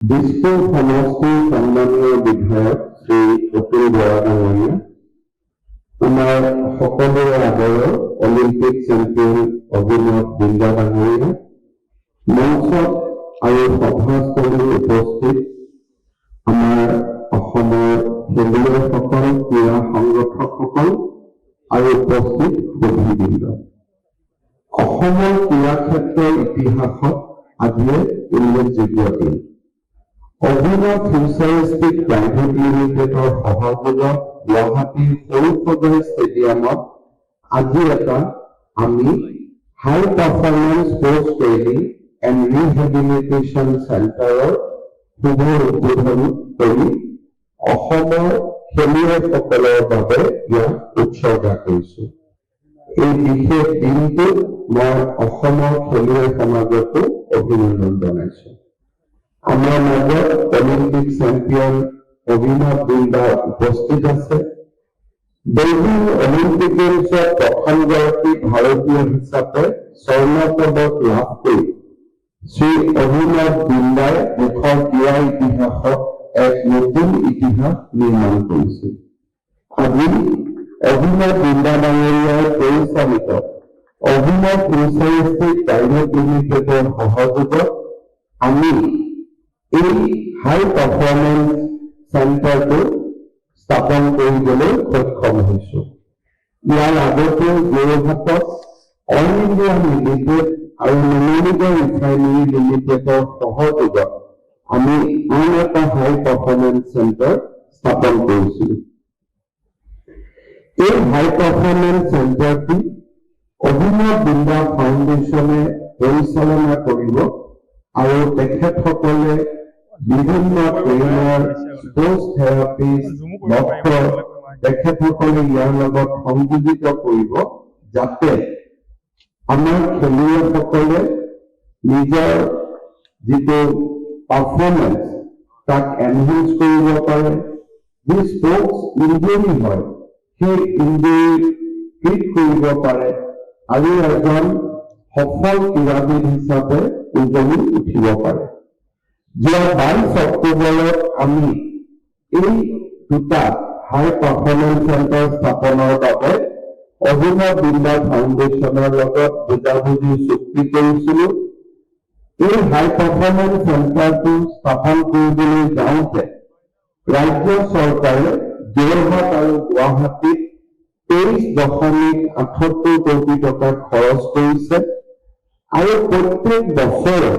দিছপুৰ সমষ্টিৰ সন্মানীয় বিধায়ক শ্ৰী অতুল বৰা ডাঙৰীয়া, আমাৰ সকলোৰে আদৰৰ অলিম্পিক চেম্পিয়ন অভিনৱ বিন্দা ডাঙৰীয়া, মঞ্চত আৰু সভাস্থলীত উপস্থিত আমাৰ অসমৰ খেলুৱৈসকল, ক্ৰীড়া সংগঠকসকল আৰু উপস্থিত সুধীবৃন্দ। অসমৰ ক্ৰীড়া ক্ষেত্ৰৰ ইতিহাসত আজিয়ে উল্লেখযোগ্য দিন। অভিনৱ ফিউচাৰিষ্টিক প্ৰাইভেট লিমিটেডৰ সহযোগত গুৱাহাটীৰ সৰুসজাই ষ্টেডিয়ামত আজি আমি high performance sports training and rehabilitation চেণ্টাৰৰ শুভ উদ্বোধন কৰি অসমৰ খেলুৱৈসকলৰ বাবে ইয়াক উৎসৰ্গা কৰিছো। এই বিশেষ দিনটোত মই অসমৰ খেলুৱৈ সমাজকো অভিনন্দন জনাইছো। আমাৰ মাজত অলিম্পিক চেম্পিয়ন অভিনৱ বিন্দা উপস্থিত আছে। বেইজিং অলিম্পিক গেমছত প্ৰথমগৰাকী ভাৰতীয় হিচাপে স্বৰ্ণ পদক লাভ কৰি শ্ৰী অভিনৱ বিন্দাই দেশৰ ক্ৰীড়া ইতিহাসত এক নতুন ইতিহাস নিৰ্মাণ কৰিছিল। আজি অভিনৱ বিন্দা ডাঙৰীয়াই পৰিচালিত অভিনৱ ফিউচাৰিষ্টিক প্ৰাইভেট লিমিটেডৰ সহযোগত আমি এই হাই পাৰফৰ্মেন্স চেণ্টাৰটো স্থাপন কৰিবলৈ সক্ষম হৈছো। ইয়াৰ আগতে যোৰহাটত অল ইণ্ডিয়া লিমিটেড আৰু নমিনিগৰ ৰিফাইনেৰী লিমিটেডৰ সহযোগত আমি আন এটা হাই পাৰফৰ্মেন্স চেণ্টাৰ স্থাপন কৰিছিলো। এই হাই পাৰফৰ্মেন্স চেণ্টাৰটি অভিনৱ বিন্দা ফাউণ্ডেশ্যনে পৰিচালনা কৰিব আৰু তেখেতসকলে বিভিন্ন ট্ৰেইনাৰ, স্পৰ্টছ থেৰাপিষ্ট, ডক্টৰ তেখেতসকলে ইয়াৰ লগত সংযোজিত কৰিব, যাতে আমাৰ খেলুৱৈসকলে নিজৰ যিটো পাৰফৰ্মেন্স তাক এনহেন্স কৰিব পাৰে। যি স্পৰ্টছ ইঞ্জুৰি হয় সেই ইঞ্জুৰি ট্ৰিট কৰিব পাৰে আৰু এজন সফল ক্ৰীড়াবিদ হিচাপে উজলি উঠিব পাৰে। যোৱা 22 অক্টোবৰত আমি এই দুটা হাই পাৰফৰ্মেন্স চেণ্টাৰ স্থাপনৰ বাবে অভিনৱ বিন্দা ফাউণ্ডেশ্যনৰ লগত বুজাবুজি চুক্তি কৰিছিলো। এই হাই পাৰফৰ্মেন্স চেণ্টাৰটো স্থাপন কৰিবলৈ যাওঁতে ৰাজ্য চৰকাৰে যোৰহাট আৰু গুৱাহাটীত 23.78 কোটি টকা খৰচ কৰিছে আৰু প্ৰত্যেক বছৰে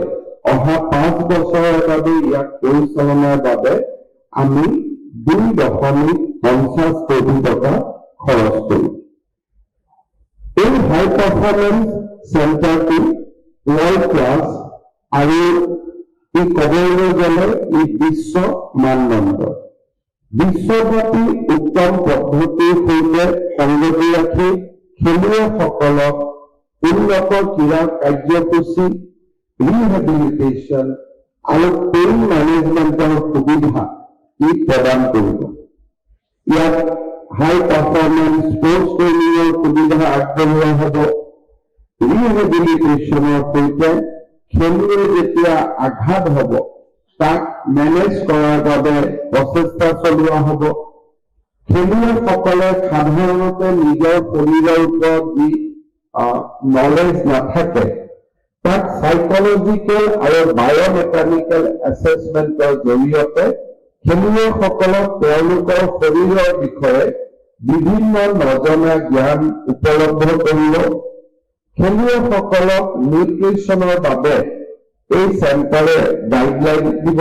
অহা 5 বছৰৰ বাবে ইয়াক পৰিচালনাৰ বাবে আমি 2.50 কোটি টকা খৰচ কৰিম। এই হাই পাৰফৰ্মেন্স চেণ্টাৰটো ৱৰ্ল্ড ক্লাছ আৰু ই ক'বলৈ গ'লে ই বিশ্ব মানদণ্ড। বিশ্বব্যাপী উত্তম পদ্ধতিৰ সৈতে সংগতি ৰাখি খেলুৱৈসকলক উন্নত ক্ৰীড়া কাৰ্যসূচী, ৰিহেবিলিটেশ্যন আৰু পেইন মেনেজমেণ্টৰ সুবিধা ই প্ৰদান কৰিব। ইয়াত হাই পাৰফৰ্মেন্স স্পৰ্টছ ট্ৰেইনিঙৰ সুবিধা আগবঢ়োৱা হ'ব। ৰিহেবিলিটেশ্যনৰ সৈতে খেলুৱৈ যেতিয়া আঘাত হ'ব তাক মেনেজ কৰাৰ বাবে প্ৰচেষ্টা চলোৱা হ'ব। খেলুৱৈসকলে সাধাৰণতে নিজৰ শৰীৰৰ ওপৰত যি নলেজ নাথাকে তাক সাইকলজিকেল আৰু বায়'মেকানিকেল এছেছমেণ্টৰ জৰিয়তে খেলুৱৈসকলক তেওঁলোকৰ শৰীৰৰ বিষয়ে বিভিন্ন নজনা জ্ঞান উপলব্ধ কৰিব। খেলুৱৈসকলক নিউট্ৰিশ্যনৰ বাবে এই চেণ্টাৰে গাইডলাইন দিব।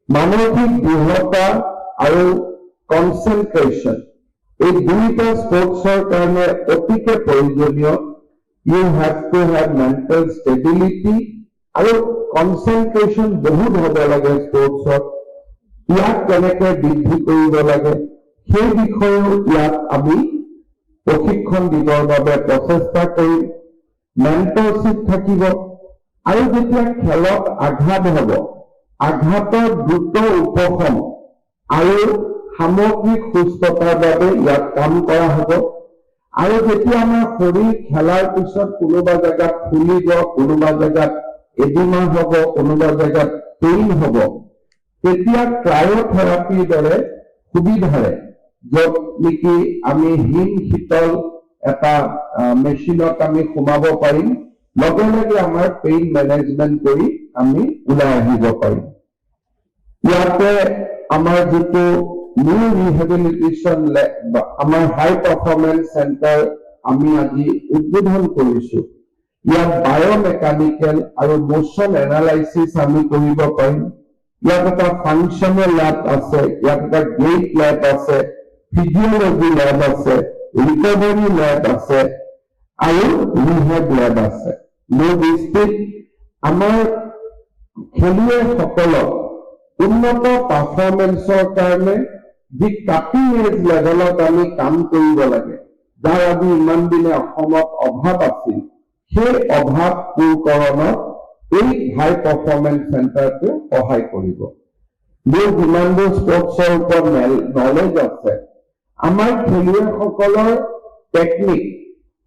মানসিক দৃঢ়তা আৰু কনচেন্ট্ৰেশ্যন এই দুইটা স্পৰ্টছৰ কাৰণে অতিকে প্ৰয়োজনীয়। You have to have mental stability আৰু কনচেন্ট্ৰেশ্যন বহুত হ'ব লাগে স্পৰ্টছত। ইয়াক কেনেকৈ বৃদ্ধি কৰিব লাগে সেই বিষয়েও ইয়াত আমি প্ৰশিক্ষণ দিবৰ বাবে প্ৰচেষ্টা কৰিম। মেণ্টৰশ্বিপ থাকিব আৰু যেতিয়া খেলত আঘাত হ'ব আঘাতৰ দ্ৰুত উপশম আৰু সামগ্ৰিক সুস্থতাৰ বাবে ইয়াত কাম কৰা হ'ব। আৰু যেতিয়া আমাৰ শৰীৰ খেলাৰ পিছত কোনোবা জেগাত ফুলিব, কোনোবা জেগাত এডিমা হ'ব, কোনোবা জেগাত পেইন হ'ব তেতিয়া ক্ৰায়থেৰাপিৰ দৰে সুবিধাৰে য'ত নেকি আমি হিম শীতল এটা মেচিনত আমি সোমাব পাৰিম লগে লগে আমাৰ পেইন মেনেজমেন্ট কৰি আমি ওলাই আহিব পাৰিম ইয়াতে আমাৰ যিটো নিউ ৰিহেবিলিটেশ্যন আমাৰ হাই পাৰফৰ্মেন্স চেণ্টাৰ আমি আজি উদ্বোধন কৰিছো ইয়াত বায়োমেকানিকেল আৰু মোশন এনালাইচিছ আমি কৰিব পাৰিম ইয়াত এটা ফাংচনেল ল্যাব আছে ইয়াত এটা গেট ল্যাব আছে ফিজিঅলজি ল্যাব আছে ৰিকভাৰী ল্যাব আছে আৰু ৰিহেব ল্যাব আছে মোৰ দৃষ্টিত আমাৰ খেলুৱৈসকলক উন্নত পাৰফৰ্মেন্সৰ কাৰণে যি কাটিং এজ লেভেলত আমি কাম কৰিব লাগে যাৰ আজি ইমান দিনে অসমত অভাৱ আছিল সেই অভাৱ পূৰণত এই হাই পাৰফৰ্মেন্স চেণ্টাৰটো সহায় কৰিব মোৰ যিমানবোৰ স্পৰ্টছৰ ওপৰত নলেজ আছে আমাৰ খেলুৱৈসকলৰ টেকনিক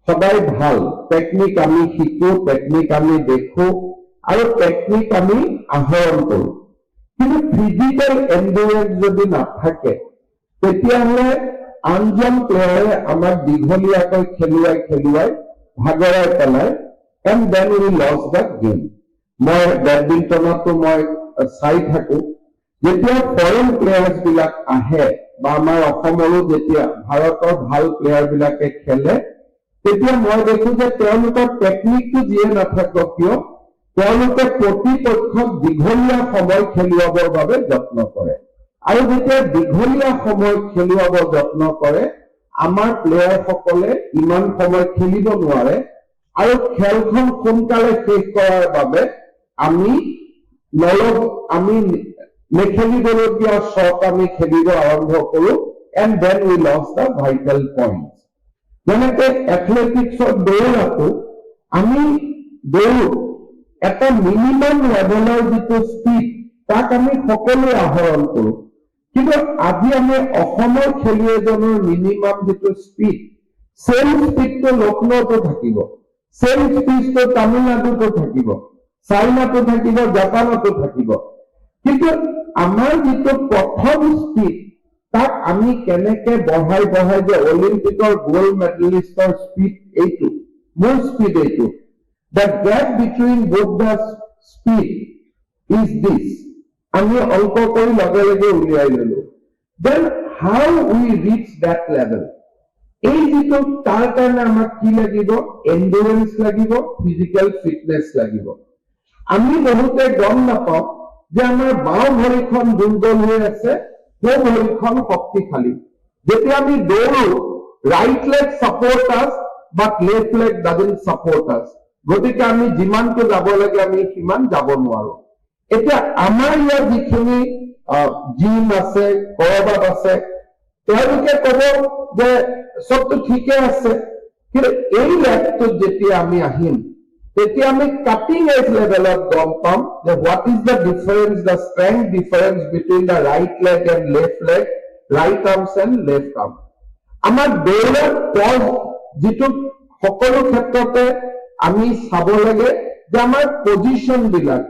সদায় ভাল টেকনিক আমি শিকো টেকনিক আমি দেখো আৰু টেকনিক আমি আহৰণ কৰো কিন্তু ফিজিক্যাল এন্ডুৰেন্স যদি নাথাকে তেতিয়াহ'লে আনজন প্লেয়াৰে আমাক দীঘলীয়াকৈ খেলুৱাই ভাগৰাই পেলাই and then we lost the game মই বেডমিণ্টনতো মই চাই থাকো যেতিয়া ফৰেন প্লেয়াৰ্ছ বিলাক আহে বা আমাৰ অসমৰো যেতিয়া ভাৰতৰ ভাল প্লেয়াৰ বিলাকে খেলে তেতিয়া মই দেখো যে তেওঁলোকৰ টেকনিকটো যিয়ে নাথাকক কিয় তেওঁলোকে প্ৰতিপক্ষক দীঘলীয়া সময় খেলুৱাবৰ বাবে যত্ন কৰে আৰু যেতিয়া দীঘলীয়া সময় খেলুৱাব যত্ন কৰে আমাৰ প্লেয়াৰসকলে ইমান সময় খেলিব নোৱাৰে আৰু খেলখন সোনকালে শেষ কৰাৰ বাবে আমি নেখেলিবলগীয়া শ্বট আমি খেলিব আৰম্ভ কৰো and then we lost the vital point যেনেকে এথলেটিক্সৰ দৌৰাটো আমি দৌৰো এটা মিনিমাম লেভেলৰ যিটো স্পীড তাক আমি সকলোৱে আহৰণ কৰো কিন্তু আজি আমি অসমৰ খেলুৱৈজনৰ মিনিমাম যিটো স্পীড সেম স্পীডটো লক্ষ্ণৌতো থাকিব সেম স্পীডটো তামিলনাডুতো থাকিব চাইনাতো থাকিব জাপানতো থাকিব কিন্তু আমাৰ যিটো প্ৰথম স্পীড তাক আমি কেনেকে বঢ়াই যে অলিম্পিকৰ গোল্ড মেডেলিষ্টৰ স্পীড এইটো মোৰ স্পীড এইটো the gap between both the speed is this আমি অল্প কৰি লগে লগে উলিয়াই ললো then how we reach that level এই যিটো তাৰ কাৰণে আমাক কি লাগিব এন্ডুৰেন্স লাগিব ফিজিক্যাল ফিটনেস লাগিব আমি বহুতে গম নাপাওঁ যে আমাৰ বাওঁ ভৰিখন দুৰ্বল হৈ আছে সেই ভৰিখন শক্তিশালী যেতিয়া আমি দৌৰো right leg support us but left leg doesn't support আস গতিকে আমি যিমানটো যাব লাগে আমি সিমান যাব নোৱাৰো এতিয়া আমাৰ ইয়াৰ যিখিনি জিম আছে কৰবাত আছে তেওঁলোকে ক'ব যে সবটো ঠিকে আছে কিন্তু এই লেভটো যেতিয়া আমি আহিম তেতিয়া আমি কাটিং এজ লেভেলত গম পাম যে what is the difference the strength difference between the right leg and left leg right arms and left arm আমাৰ দৌৰৰ পজ যিটো সকলো ক্ষেত্ৰতে আমি চাব লাগে যে আমাৰ পজিশন বিলাক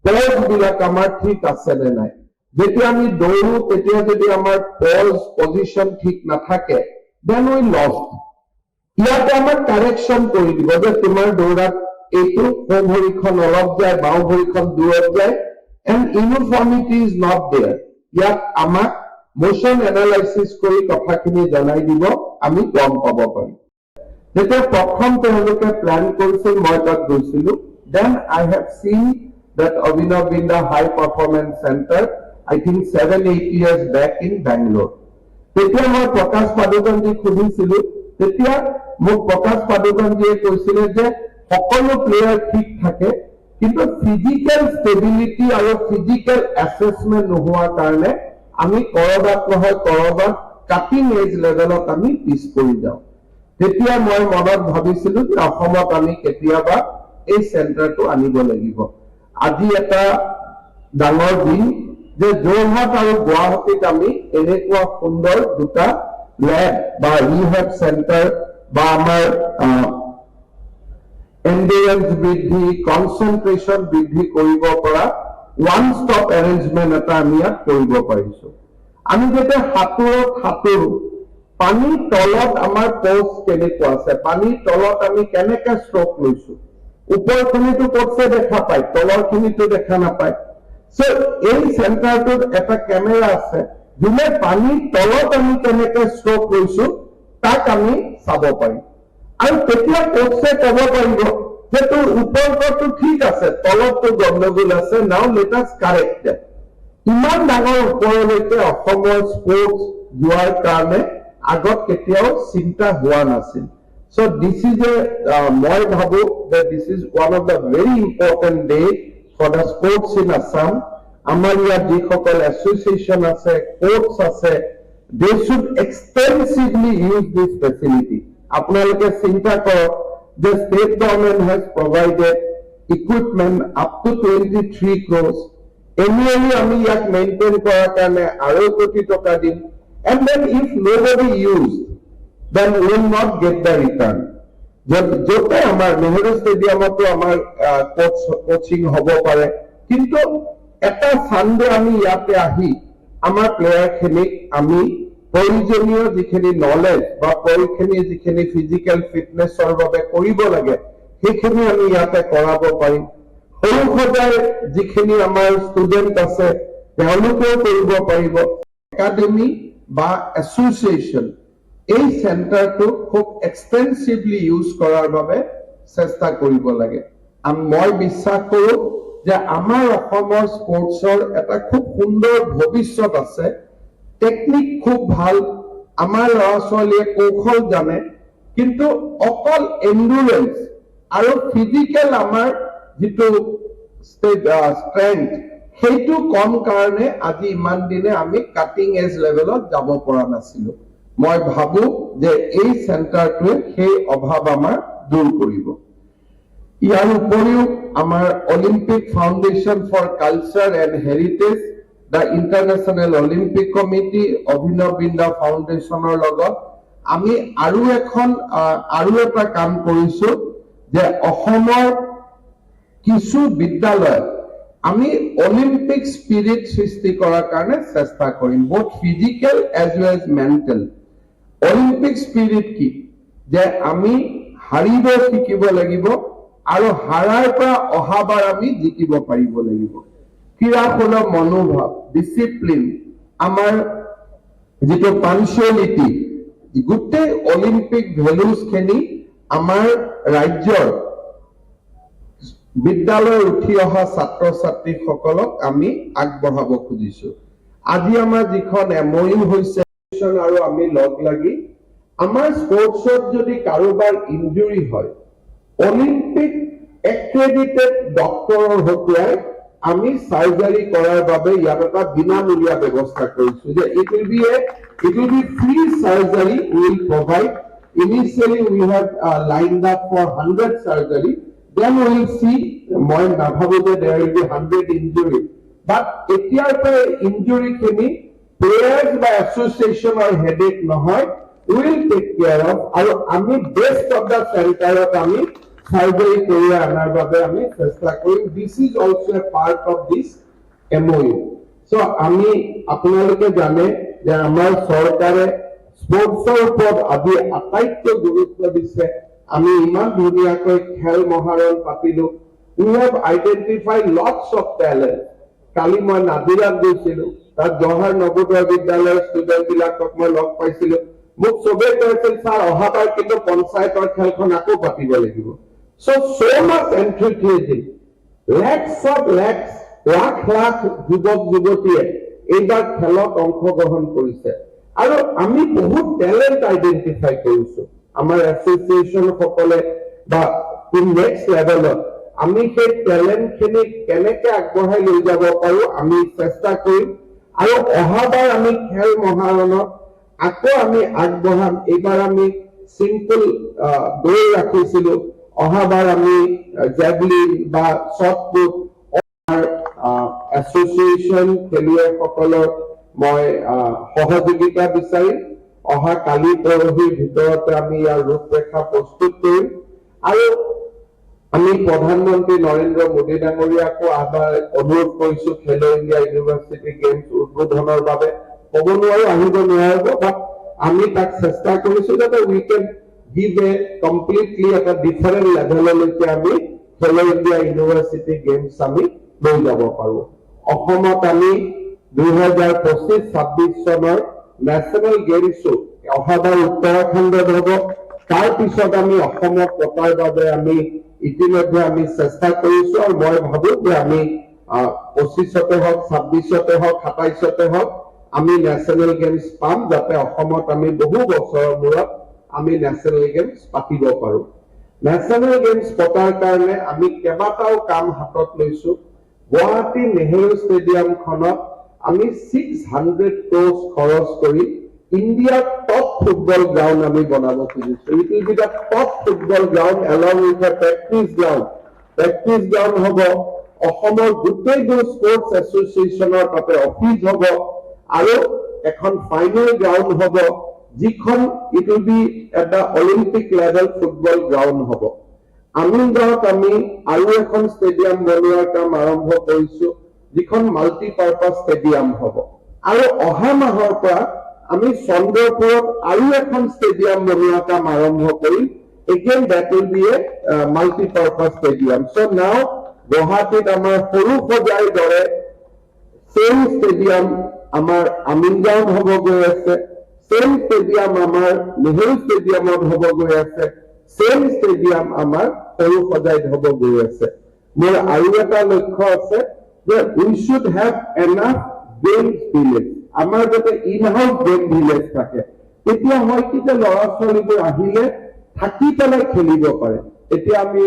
পজ বিলাক আমাৰ ঠিক আছে নে নাই যেতিয়া আমি দৌৰো তেতিয়া যদি আমাৰ পজ পজিশন ঠিক নাথাকে দেন উই লষ্ট ইয়াতে আমাৰ কাৰেকশ্যন কৰি দিব যে তোমাৰ দৌৰাত এইটো সোঁ ভৰিখন অলপ যায় বাওঁ ভৰিখন দূৰত যায় and uniformity is not there ইয়াত আমাক মোশন এনালাইচিছ কৰি কথাখিনি জনাই দিব আমি গম পাব পাৰিম যেতিয়া প্ৰথম তেওঁলোকে প্লান কৰিছিল মই তাত গৈছিলো then I have seen that Abhinav Binda High Performance Center I think 7-8 years back in Bangalore তেতিয়া মই প্ৰকাশ পাদুকনজীক সুধিছিলো তেতিয়া মোক প্ৰকাশ পাদুকনজীয়ে কৈছিলে যে সকলো প্লেয়াৰ ঠিক থাকে কিন্তু ফিজিক্যাল ষ্টেবিলিটি আৰু ফিজিক্যাল অ্যাসেসমেন্ট নোহোৱাৰ কাৰণে আমি কৰবাত নহয় কৰবাত কাটিং এজ লেভেলত আমি পিছ পৰি যাওঁ তেতিয়া মই মনত ভাবিছিলো যে অসমত আমি কেতিয়াবা এই চেণ্টাৰটো আনিব লাগিব আজি এটা ডাঙৰ দিন যে যোৰহাট আৰু গুৱাহাটীত আমি এনেকুৱা সুন্দৰ দুটা ল্যাব বা ৰিহেব চেণ্টাৰ বা আমাৰ এন্ডুৰেন্স বৃদ্ধি কনচেন্ট্ৰেশন বৃদ্ধি কৰিব পৰা ওৱান ষ্টপ এৰেঞ্জমেণ্ট এটা আমি ইয়াত কৰিব পাৰিছো। আমি যেতিয়া সাঁতোৰত সাঁতোৰো, পানীৰ তলত আমাৰ প'জ কেনেকুৱা আছে, পানীৰ তলত আমি কেনেকে ষ্ট্ৰক লৈছো, ওপৰখিনিতো প'জে দেখা পায়, তলৰখিনিতো দেখা নাপায়। সো এই চেণ্টাৰটোত এটা কেমেৰা আছে, যোনে পানীৰ তলত আমি কেনেকে ষ্ট্ৰক লৈছো তাক আমি চাব পাৰিম। আৰু তেতিয়া প'জে ক'ব পাৰিব যে তোৰ ওপৰটো ঠিক আছে, তলতটো গণ্ডগোল আছে, নাও লেট আছ কাৰেক্ট দেট। ইমান ডাঙৰ ওপৰলৈকে অসমৰ স্পৰ্টছ যোৱাৰ কাৰণে আগত কেতিয়াও চিন্তা হোৱা নাছিল। সো দিছ ইজ মই ভাবো যে this is one of the very important day for the sports in Assam. আমাৰ ইয়াত যিসকল এছ'চিয়েশ্যন আছে, কোৰ্টছ আছে, they should extensively use this facility. আপোনালোকে চিন্তা কৰক যে state government has provided equipment up to 23 crores। Annually আমি ইয়াক মেইনটেইন কৰাৰ কাৰণে 2 কোটি টকা দিম। And then if nobody used, then we will not get the return. Jote amar Nehru Stadium to amar coaching hobo pare, kintu eta Sunday ami yate ahi amar player khinik ami proyojoniyo jikhini knowledge ba proyojoniyo jikhini physical fitness or babe koribo lage hekhini ami yate korabo parim। horu khojar jikhini amar student ase teoluko koribo paribo। academy বা association এই চেণ্টাৰটো খুব এক্সটেনচিভলি use কৰাৰ বাবে চেষ্টা কৰিব লাগে। মই বিশ্বাস কৰোঁ যে আমাৰ অসমৰ স্পৰ্টছৰ এটা খুব সুন্দৰ ভৱিষ্যত আছে। টেকনিক খুব ভাল, আমাৰ ল'ৰা ছোৱালীয়ে কৌশল জানে, কিন্তু অকল এণ্ডুৰেঞ্চ আৰু ফিজিকেল আমাৰ যিটো ষ্ট্ৰেংথ সেইটো কম কাৰণে আজি ইমান দিনে আমি কাটিং এজ লেভেলত যাব পৰা নাছিলো। মই ভাবো যে এই চেণ্টাৰটোৱে সেই অভাৱ আমাৰ দূৰ কৰিব। ইয়াৰ উপৰিও আমাৰ Olympic foundation for culture and heritage, the international Olympic committee, Abhinav Bindra ফাউণ্ডেশ্যনৰ লগত আমি আৰু এটা কাম কৰিছো যে অসমৰ কিছু বিদ্যালয়ত আমি অলিম্পিক স্পিৰিট সৃষ্টি কৰাৰ কাৰণে চেষ্টা কৰিম, both physical as well as mental. Olympic spirit কি? যে আমি হাৰিব শিকিব লাগিব আৰু হাৰাৰ পৰা অহাবাৰ আমি জিকিব পাৰিব লাগিব। ক্ৰীড়াখোলৰ মনোভাৱ, ডিচিপ্লিন, আমাৰ যিটো পাঞ্চুৱেলিটি, গোটেই অলিম্পিক ভেলুজখিনি আমাৰ ৰাজ্যৰ বিদ্যালয় উঠি অহা ছাত্ৰ ছাত্ৰীসকলক আমি আগবঢ়াব খুজিছো। আজি আমাৰ যিখন MOU হৈছে আৰু আমি লগ লাগি আমাৰ স্পৰ্টছত যদি কাৰোবাৰ ইনজুৰি হয়, অলিম্পিক এক্ৰেডিটেড ডক্টৰৰ হতুৱাই আমি সাৰ্জাৰী কৰাৰ বাবে ইয়াত এটা বিনামূলীয়া ব্যৱস্থা কৰিছো যে it will be free surgery we will provide. Initially we have lined up for 100 surgery, then we will see, মই নাভাবো যে there will be 100 injury, but এতিয়াৰ পৰা ইনজুৰি খিনি প্লেয়াৰ্স বা এছ'চিয়েশ্যনৰ হেডেক নহয়, we will take care of, আৰু আমি বেষ্ট অফ দা চেণ্টাৰত আমি সাৰ্জাৰী কৰি আনাৰ বাবে আমি চেষ্টা কৰিম। This is also a part of this MOU। So আমি আপোনালোকে জানে যে আমাৰ চৰকাৰে স্পৰ্টছৰ ওপৰত আজি আটাইতকৈ গুৰুত্ব দিছে। আমি ইমান ধুনীয়াকৈ খেল মহাৰণ পাতিলো। We have identified lots of talent. কালি মই নাজিৰাত গৈছিলো, তাত জৱাহৰ নৱোদয় বিদ্যালয়ৰ ষ্টুডেণ্ট বিলাকক মই লগ পাইছিলো। মোক চবে কৈছিল ছাৰ অহাবাৰ কিন্তু পঞ্চায়তৰ খেলখন আকৌ পাতিব লাগিব। So much enthusiasm, lakh lakh যুৱক যুৱতীয়ে এইবাৰ খেলত অংশগ্ৰহণ কৰিছে আৰু আমি বহুত টেলেণ্ট আইডেন্টিফাই কৰিছো। আমাৰ এছ'চিয়েশ্যন সকলে বা নেক্সট লেভেলত আমি সেই টেলেণ্ট খিনি কেনেকে আগবঢ়াই লৈ যাব পাৰো আমি চেষ্টা কৰিম আৰু অহাবাৰ আমি খেল মহাৰণত আকৌ আমি আগবঢ়াম। এইবাৰ আমি চিম্পল দৌৰ ৰাখিছিলো, অহাবাৰ আমি জেভলিন বা শ্বটপুট এছ'চিয়েশ্যন খেলুৱৈসকলৰ মই সহযোগিতা বিচাৰিম। অহা কালি পৰহিৰ ভিতৰতে আমি ইয়াৰ ৰূপৰেখা প্ৰস্তুত কৰিম আৰু আমি প্ৰধানমন্ত্ৰী নৰেন্দ্ৰ মোদী ডাঙৰীয়াকো আহ্বান অনুৰোধ কৰিছো খেলো ইণ্ডিয়া ইউনিভাৰ্চিটি গেমছ উদ্বোধনৰ বাবে ক'ব নোৱাৰো আহিব নোৱাৰিব বাট আমি তাক চেষ্টা কৰিছো যাতে we can give a completely এটা ডিফাৰেণ্ট লেভেললৈকে আমি খেলো ইণ্ডিয়া ইউনিভাৰ্চিটি গেমছ আমি লৈ যাব পাৰো অসমত আমি 2025-26 চনৰ নেশ্যনেল গেমছো অহাবাৰ উত্তৰাখণ্ডত হ'ব তাৰ পিছত আমি অসমত পতাৰ বাবে আমি ইতিমধ্যে আমি চেষ্টা কৰিছো আৰু মই ভাবো যে আমি 25তে হওক 26তে হওক 27তে হওক আমি নেশ্যনেল গেমছ পাম যাতে অসমত আমি বহু বছৰৰ মূৰত আমি নেশ্যনেল গেমছ পাতিব পাৰো নেশ্যনেল গেমছ পতাৰ কাৰণে আমি কেইবাটাও কাম হাতত লৈছো গুৱাহাটী নেহেৰু ষ্টেডিয়ামখনত আমি 600 crores খৰচ কৰি India's top football ground আমি বনাব খুজিছো it will be the top football ground along with the practice ground হ'ব অসমৰ গোটেইবোৰ স্পৰ্টছ এছ'চিয়েশ্যনৰ তাতে অফিচ হ'ব আৰু এখন ফাইনেল গ্ৰাউণ্ড হ'ব যিখন it will be at the Olympic level football ground হ'ব আমিনগাঁৱত আমি আৰু এখন ষ্টেডিয়াম বনোৱাৰ কাম আৰম্ভ কৰিছো যিখন মাল্টিপাৰপাছ ষ্টেডিয়াম হ'ব আৰু অহা মাহৰ পৰা আমি চন্দ্ৰপুৰত আৰু এখন ষ্টেডিয়াম বনোৱাৰ কাম আৰম্ভ কৰিম again that will be a multi-purpose stadium so now গুৱাহাটীত আমাৰ সৰু সজাই দৰে same stadium আমাৰ আমিনগাঁৱত হ'ব গৈ আছে same stadium আমাৰ নেহেৰু ষ্টেডিয়ামত হ'ব গৈ আছে same stadium আমাৰ সৰু সজাইত হ'ব গৈ আছে মোৰ আৰু এটা লক্ষ্য আছে যে we should have enough games village আমাৰ যাতে ইন-হাউস গেম ভিলেজ থাকে তেতিয়া হয় কি যে ল'ৰা ছোৱালীবোৰ আহিলে থাকি পেলাই খেলিব পাৰে এতিয়া আমি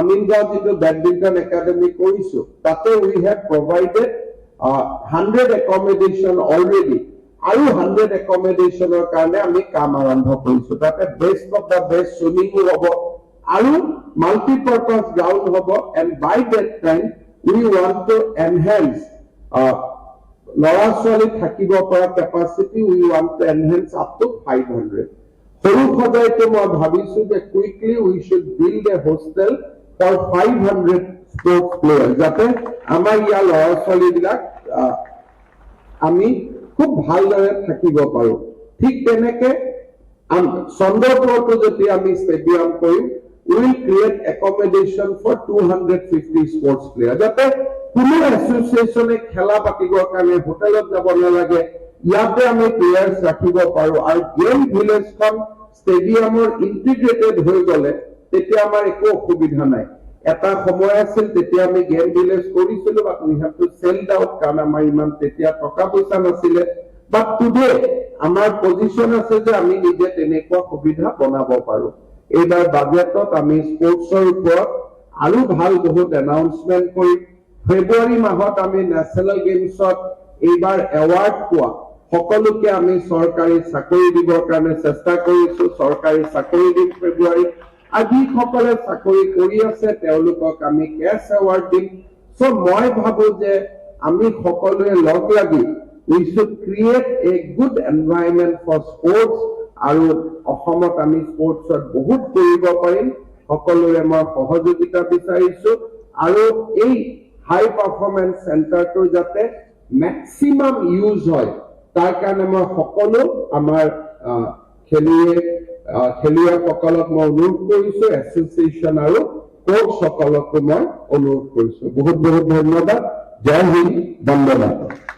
আমিনগাঁও যিটো বেডমিণ্টন একাডেমি কৰিছো তাতে we have provided 100 accommodation already আৰু 100 accommodationৰ কাৰণে আমি কাম আৰম্ভ কৰিছো তাতে best of the best swimming হ'ব আৰু মাল্টিপাৰপাছ গ্ৰাউণ্ড হ'ব and by that time we want to enhance ল'ৰা ছোৱালী থাকিব পৰা capacity we want to enhance up to 500 সৰু সজাইতে মই ভাবিছো যে quickly we should build a hostel for 500 sports players যাতে আমাৰ ইয়াৰ ল'ৰা ছোৱালীবিলাক আমি খুব ভালদৰে থাকিব পাৰো ঠিক তেনেকে চন্দ্ৰপুৰতো যদি আমি ষ্টেডিয়াম কৰিম we will create accommodation for 250 sports players যাতে কোনো এছ'চিয়েশ্যনে খেলা পাতিবৰ কাৰণে হোটেলত যাব নালাগে ইয়াতে আমি প্লেয়াৰ্ছ ৰাখিব পাৰো আৰু গেম ভিলেজখন ষ্টেডিয়ামৰ ইণ্টিগ্ৰেটেড হৈ গ'লে তেতিয়া আমাৰ একো অসুবিধা নাই এটা সময় আছিল তেতিয়া আমি গেম ভিলেজ কৰিছিলো বাট we have to sell out কাৰণ আমাৰ ইমান তেতিয়া টকা পইচা নাছিলে বাট টুডে আমাৰ পজিশ্যন আছে যে আমি নিজে তেনেকুৱা সুবিধা বনাব পাৰো এইবাৰ বাজেটত আমি স্পৰ্টছৰ ওপৰত আৰু ভাল বহুত এনাউন্সমেন্ট কৰিম ফেব্ৰুৱাৰী মাহত আমি নেশ্যনেল গেমছত এইবাৰ এৱাৰ্ড পোৱা সকলোকে আমি চৰকাৰী চাকৰি দিবৰ কাৰণে চেষ্টা কৰিছো চৰকাৰী চাকৰি দিম ফেব্ৰুৱাৰীত আজি সকলে চাকৰি কৰি আছে তেওঁলোকক আমি কেছ এৱাৰ্ড দিম সো মই ভাবো যে আমি সকলোৱে লগ লাগি we should create a good environment for sports আৰু অসমত আমি স্পৰ্টছত বহুত কৰিব পাৰিম সকলোৰে মই সহযোগিতা বিচাৰিছো আৰু এই হাই পাৰফৰ্মেন্স চেণ্টাৰটো যাতে ম্যাক্সিমাম ইউজ হয় তাৰ কাৰণে মই সকলো আমাৰ খেলুৱৈসকলক মই অনুৰোধ কৰিছো এছ'চিয়েশ্যন আৰু কোচ সকলকো মই অনুৰোধ কৰিছো বহুত বহুত ধন্যবাদ জয় হিন্দ বন্দে মাতৰম